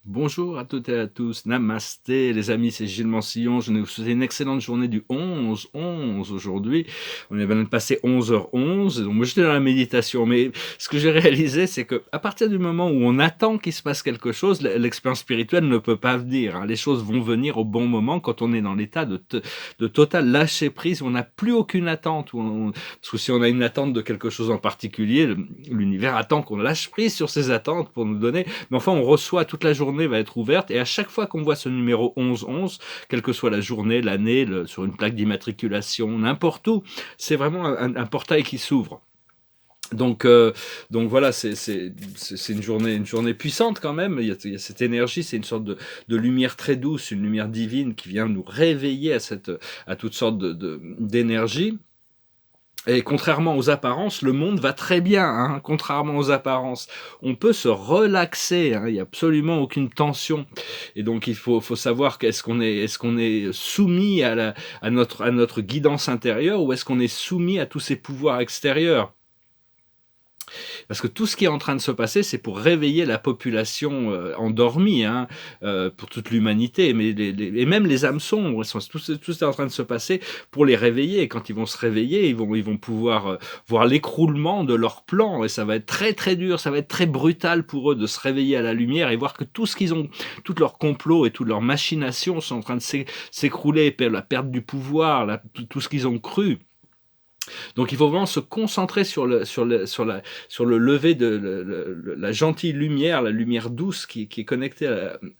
Bonjour à toutes et à tous, namasté les amis, c'est Gilles Mansillon, je vous souhaite une excellente journée du 11-11 aujourd'hui. On est vient de passer 11h11, donc moi j'étais dans la méditation, mais ce que j'ai réalisé, c'est que à partir du moment où on attend qu'il se passe quelque chose, l'expérience spirituelle ne peut pas venir, hein. Les choses vont venir au bon moment quand on est dans l'état de total lâcher prise, où on n'a plus aucune attente, parce que si on a une attente de quelque chose en particulier, l'univers attend qu'on lâche prise sur ses attentes pour nous donner, mais enfin on reçoit toute la journée va être ouverte et à chaque fois qu'on voit ce numéro 11-11, quelle que soit la journée, l'année, sur une plaque d'immatriculation, n'importe où, c'est vraiment un portail qui s'ouvre. Donc, donc voilà, c'est une journée puissante quand même. Il y a cette énergie, c'est une sorte de lumière très douce, une lumière divine qui vient nous réveiller à toutes sortes d'énergie. Et contrairement aux apparences, le monde va très bien, hein, contrairement aux apparences. On peut se relaxer, hein, il n'y a absolument aucune tension. Et donc il faut savoir est-ce qu'on est soumis à notre guidance intérieure ou est-ce qu'on est soumis à tous ces pouvoirs extérieurs. Parce que tout ce qui est en train de se passer, c'est pour réveiller la population endormie, hein, pour toute l'humanité. Mais et même les âmes sombres, tout est en train de se passer pour les réveiller. Et quand ils vont se réveiller, ils vont pouvoir voir l'écroulement de leur plan. Et ça va être très très dur, ça va être très brutal pour eux de se réveiller à la lumière et voir que tout ce qu'ils ont, tout leur complot et toutes leurs machinations sont en train de s'écrouler, la perte du pouvoir, tout ce qu'ils ont cru. Donc il faut vraiment se concentrer sur le lever de la gentille lumière, la lumière douce qui est connectée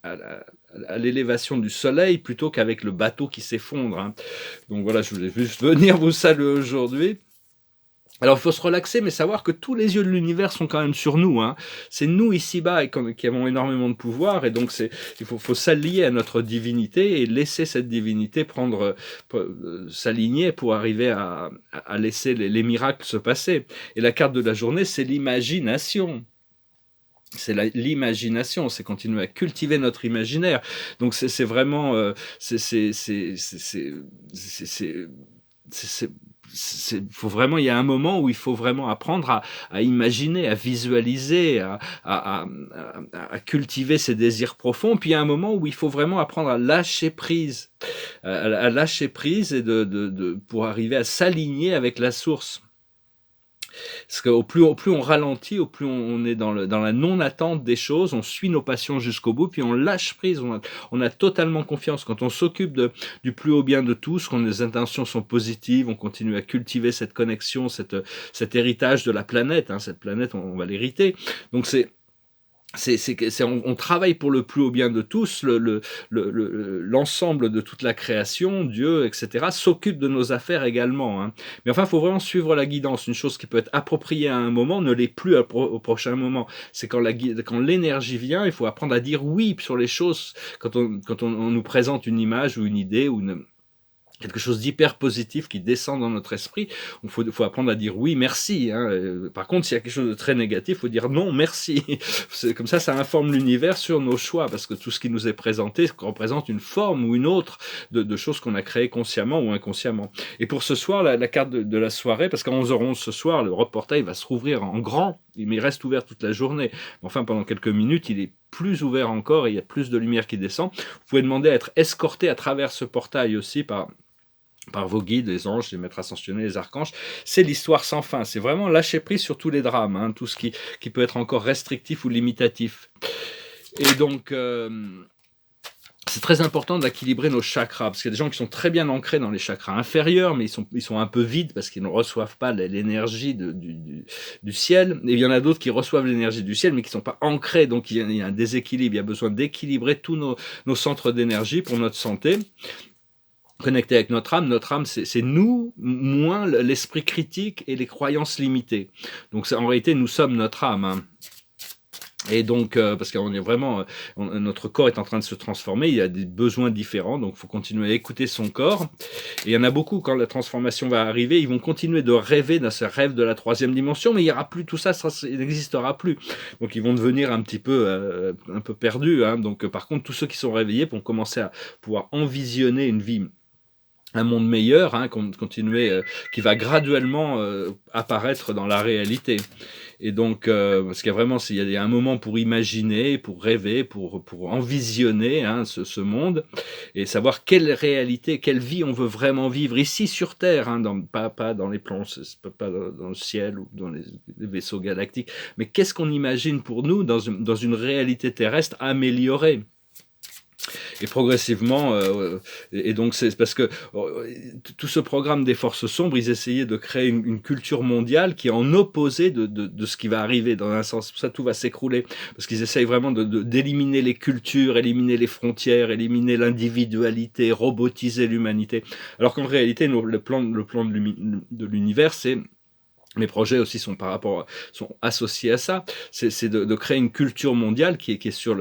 à l'élévation du soleil plutôt qu'avec le bateau qui s'effondre, hein. Donc voilà, je voulais juste venir vous saluer aujourd'hui. Alors, il faut se relaxer, mais savoir que tous les yeux de l'univers sont quand même sur nous, hein. C'est nous ici-bas qui avons énormément de pouvoir, et donc faut s'allier à notre divinité et laisser cette divinité s'aligner pour arriver à laisser les miracles se passer. Et la carte de la journée, c'est l'imagination. C'est l'imagination, c'est continuer à cultiver notre imaginaire. Donc c'est vraiment, faut vraiment, il y a un moment où il faut vraiment apprendre à imaginer, à visualiser, à cultiver ses désirs profonds. Puis il y a un moment où il faut vraiment apprendre à lâcher prise, à lâcher prise et pour arriver à s'aligner avec la source. Parce qu'au plus on ralentit, au plus on est dans la non-attente des choses, on suit nos passions jusqu'au bout, puis on lâche prise, on a totalement confiance. Quand on s'occupe du plus haut bien de tous, quand les intentions sont positives, on continue à cultiver cette connexion, cet héritage de la planète, hein, cette planète, on va l'hériter. Donc on travaille pour le plus haut bien de tous, l'ensemble de toute la création, Dieu, etc., s'occupe de nos affaires également, hein. Mais enfin, il faut vraiment suivre la guidance. Une chose qui peut être appropriée à un moment ne l'est plus au prochain moment. C'est quand l'énergie vient, il faut apprendre à dire oui sur les choses. Quand on nous présente une image ou une idée ou quelque chose d'hyper positif qui descend dans notre esprit, il faut apprendre à dire oui, merci, hein. Par contre, s'il y a quelque chose de très négatif, il faut dire non, merci. Comme ça informe l'univers sur nos choix, parce que tout ce qui nous est présenté représente une forme ou une autre de choses qu'on a créées consciemment ou inconsciemment. Et pour ce soir, la carte de la soirée, parce qu'à 11h11 ce soir, le portail va se rouvrir en grand, mais il reste ouvert toute la journée. Enfin, pendant quelques minutes, il est plus ouvert encore et il y a plus de lumière qui descend. Vous pouvez demander à être escorté à travers ce portail aussi par vos guides, les anges, les maîtres ascensionnés, les archanges. C'est l'histoire sans fin. C'est vraiment lâcher prise sur tous les drames, hein, tout ce qui peut être encore restrictif ou limitatif. Et donc, c'est très important d'équilibrer nos chakras, parce qu'il y a des gens qui sont très bien ancrés dans les chakras inférieurs, mais ils sont un peu vides parce qu'ils ne reçoivent pas l'énergie du ciel. Et il y en a d'autres qui reçoivent l'énergie du ciel, mais qui ne sont pas ancrés. Donc il y a un déséquilibre. Il y a besoin d'équilibrer tous nos centres d'énergie pour notre santé. Connecté avec notre âme, c'est nous, moins l'esprit critique et les croyances limitées. Donc en réalité, nous sommes notre âme, hein. Et donc, parce qu'on est vraiment, notre corps est en train de se transformer, il y a des besoins différents, donc il faut continuer à écouter son corps. Et il y en a beaucoup, quand la transformation va arriver, ils vont continuer de rêver dans ce rêve de la 3e dimension, mais il n'y aura plus tout ça, il n'existera plus. Donc ils vont devenir un peu perdus, hein. Donc par contre, tous ceux qui sont réveillés vont commencer à pouvoir envisionner une vie, un monde meilleur, hein, qui va graduellement apparaître dans la réalité. Et donc, parce qu'il y a vraiment, il y a un moment pour imaginer, pour rêver, pour envisionner hein, ce monde, et savoir quelle réalité, quelle vie on veut vraiment vivre ici sur Terre, hein, pas dans les plans, pas dans le ciel ou dans les vaisseaux galactiques, mais qu'est-ce qu'on imagine pour nous dans une réalité terrestre améliorée. Et progressivement, et donc c'est parce que tout ce programme des forces sombres, ils essayaient de créer une culture mondiale qui est en opposé de ce qui va arriver dans un sens. Pour ça, tout va s'écrouler parce qu'ils essayent vraiment d'éliminer les cultures, éliminer les frontières, éliminer l'individualité, robotiser l'humanité. Alors qu'en réalité, le plan de l'univers, c'est mes projets aussi sont sont associés à ça. C'est de créer une culture mondiale qui est sur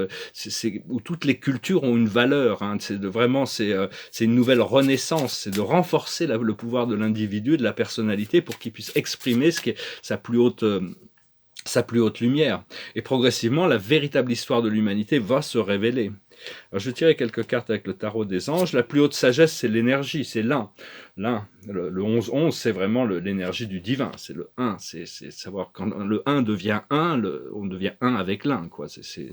où toutes les cultures ont une valeur. Hein. C'est une nouvelle renaissance. C'est de renforcer le pouvoir de l'individu, de la personnalité, pour qu'il puisse exprimer ce qui est sa plus haute lumière. Et progressivement, la véritable histoire de l'humanité va se révéler. Alors, je vais tirer quelques cartes avec le tarot des anges. La plus haute sagesse, c'est l'énergie, c'est l'un. L'un, le 11-11, c'est vraiment l'énergie du divin, c'est le 1. C'est savoir quand le 1 devient 1, on devient 1 avec l'un. C'est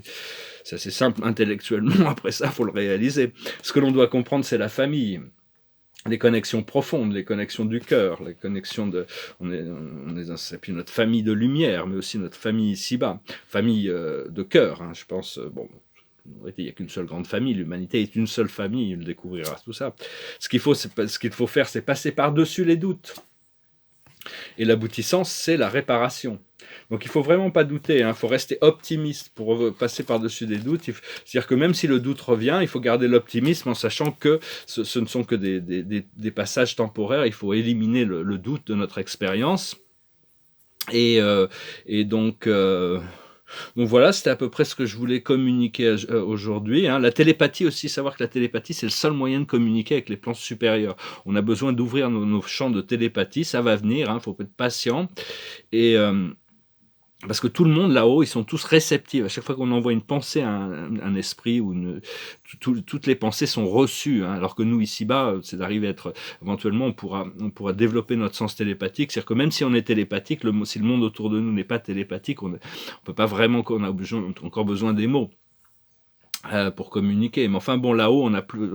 assez simple intellectuellement, après ça, il faut le réaliser. Ce que l'on doit comprendre, c'est la famille. Les connexions profondes, les connexions du cœur, les connexions c'est puis notre famille de lumière, mais aussi notre famille ici-bas, famille de cœur, hein, je pense, bon, en réalité, il n'y a qu'une seule grande famille, l'humanité est une seule famille, il découvrira tout ça. Ce qu'il faut faire, c'est passer par-dessus les doutes. Et l'aboutissant, c'est la réparation. Donc il ne faut vraiment pas douter, il faut rester optimiste pour passer par-dessus des doutes. C'est-à-dire que même si le doute revient, il faut garder l'optimisme en sachant que ce ne sont que des passages temporaires, il faut éliminer le doute de notre expérience. Et donc voilà, c'était à peu près ce que je voulais communiquer aujourd'hui. Hein. La télépathie aussi, savoir que la télépathie, c'est le seul moyen de communiquer avec les plans supérieurs. On a besoin d'ouvrir nos champs de télépathie, ça va venir, il faut être patient. Et parce que tout le monde là-haut, ils sont tous réceptifs. À chaque fois qu'on envoie une pensée à un esprit, toutes les pensées sont reçues. Hein, alors que nous, ici-bas, c'est d'arriver à être... Éventuellement, on pourra développer notre sens télépathique. C'est-à-dire que même si on est télépathique, si le monde autour de nous n'est pas télépathique, on peut pas vraiment... On a encore besoin des mots pour communiquer. Mais enfin, bon, là-haut, tous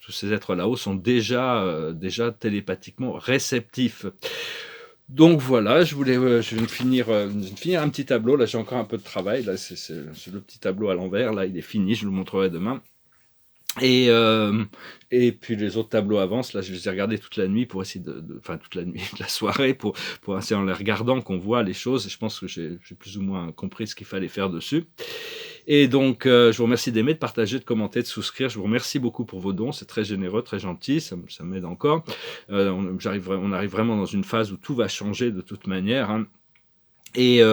ces êtres là-haut sont déjà télépathiquement réceptifs. Donc voilà, je viens de finir un petit tableau. Là, j'ai encore un peu de travail. Là, c'est le petit tableau à l'envers. Là, il est fini. Je vous le montrerai demain. Et puis les autres tableaux avancent. Là, je les ai regardés toute la nuit pour essayer toute la nuit, la soirée, pour essayer en les regardant qu'on voit les choses. Et je pense que j'ai plus ou moins compris ce qu'il fallait faire dessus. Et donc, je vous remercie d'aimer, de partager, de commenter, de souscrire. Je vous remercie beaucoup pour vos dons. C'est très généreux, très gentil. Ça m'aide encore. On arrive vraiment dans une phase où tout va changer de toute manière. Hein. Et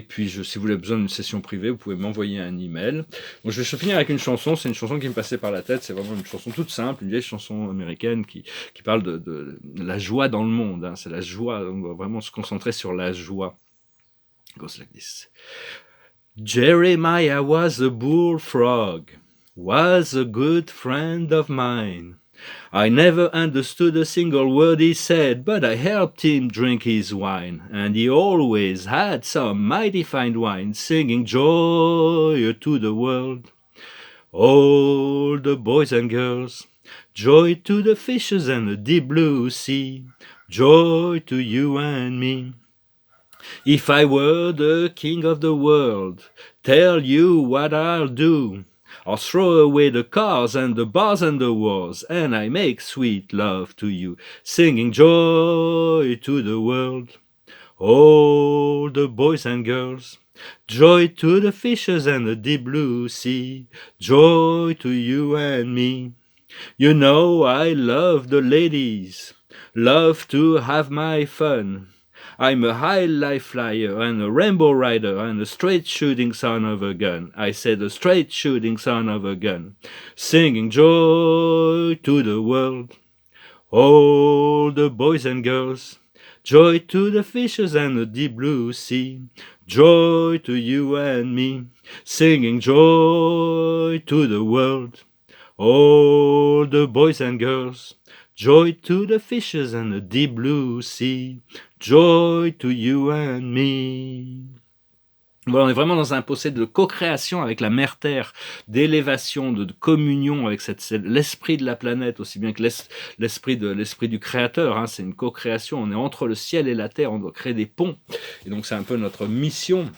puis, si vous avez besoin d'une session privée, vous pouvez m'envoyer un email. Bon, je vais finir avec une chanson. C'est une chanson qui me passait par la tête. C'est vraiment une chanson toute simple, une vieille chanson américaine qui parle de la joie dans le monde. Hein. C'est la joie. On doit vraiment se concentrer sur la joie. It goes like this. Jeremiah was a bullfrog, was a good friend of mine. I never understood a single word he said, but I helped him drink his wine, and he always had some mighty fine wine, singing joy to the world. All the boys and girls, joy to the fishes and the deep blue sea, joy to you and me. If I were the king of the world, tell you what I'll do. I'll throw away the cars and the bars and the wars, and I make sweet love to you, singing joy to the world. All the boys and girls, joy to the fishes and the deep blue sea, joy to you and me. You know I love the ladies, love to have my fun. I'm a high life flyer and a rainbow rider and a straight shooting son of a gun. I said a straight shooting son of a gun, singing joy to the world. All the boys and girls, joy to the fishes and the deep blue sea, joy to you and me, singing joy to the world. All the boys and girls, Joy to the fishes and the deep blue sea. Joy to you and me. Voilà, on est vraiment dans un procès de co-création avec la mère Terre, d'élévation, de communion avec l'esprit de la planète, aussi bien que l'esprit du Créateur. Hein, c'est une co-création, on est entre le ciel et la terre, on doit créer des ponts. Et donc c'est un peu notre mission.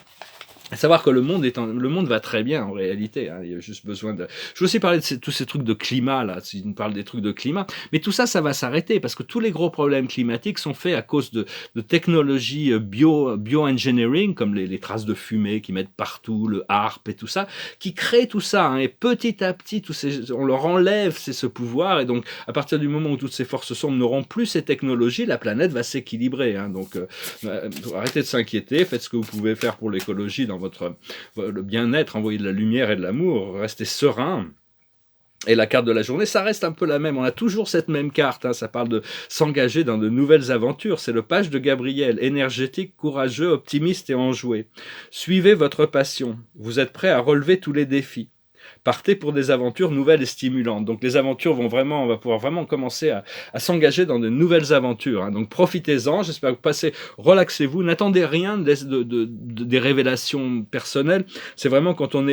À savoir que le monde va très bien en réalité. Hein, il y a juste besoin de. Je veux aussi parler de tous ces trucs de climat là. Si on parle des trucs de climat, mais tout ça, ça va s'arrêter parce que tous les gros problèmes climatiques sont faits à cause de technologies bio-engineering comme les traces de fumée qui mettent partout, le HARP et tout ça, qui créent tout ça. Hein, et petit à petit, on leur enlève ce pouvoir et donc à partir du moment où toutes ces forces sombres n'auront plus ces technologies, la planète va s'équilibrer. Hein, donc arrêtez de s'inquiéter, faites ce que vous pouvez faire pour l'écologie dans le bien-être, envoyer de la lumière et de l'amour, rester serein. Et la carte de la journée, ça reste un peu la même. On a toujours cette même carte. Hein. Ça parle de s'engager dans de nouvelles aventures. C'est le page de Gabriel, énergétique, courageux, optimiste et enjoué. Suivez votre passion. Vous êtes prêt à relever tous les défis. Partez pour des aventures nouvelles et stimulantes. Donc les aventures on va pouvoir vraiment commencer à s'engager dans de nouvelles aventures. Hein. Donc profitez-en, j'espère que vous passez, relaxez-vous, n'attendez rien des révélations personnelles. C'est vraiment quand on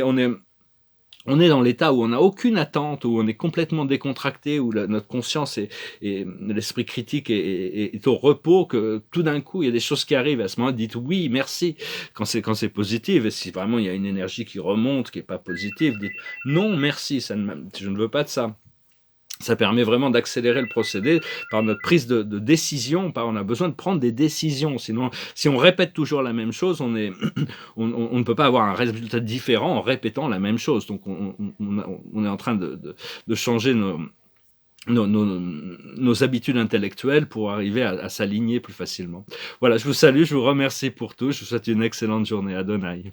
est dans l'état où on n'a aucune attente, où on est complètement décontracté, où notre conscience et l'esprit critique est au repos, que tout d'un coup, il y a des choses qui arrivent. À ce moment-là, dites oui, merci, quand c'est positif. Et si vraiment il y a une énergie qui remonte, qui n'est pas positive, dites non, merci, je ne veux pas de ça. Ça permet vraiment d'accélérer le procédé par notre prise de décision. On a besoin de prendre des décisions. Sinon, si on répète toujours la même chose, on ne peut pas avoir un résultat différent en répétant la même chose. Donc, on est en train de changer nos habitudes intellectuelles pour arriver à s'aligner plus facilement. Voilà, je vous salue, je vous remercie pour tout. Je vous souhaite une excellente journée. Adonai.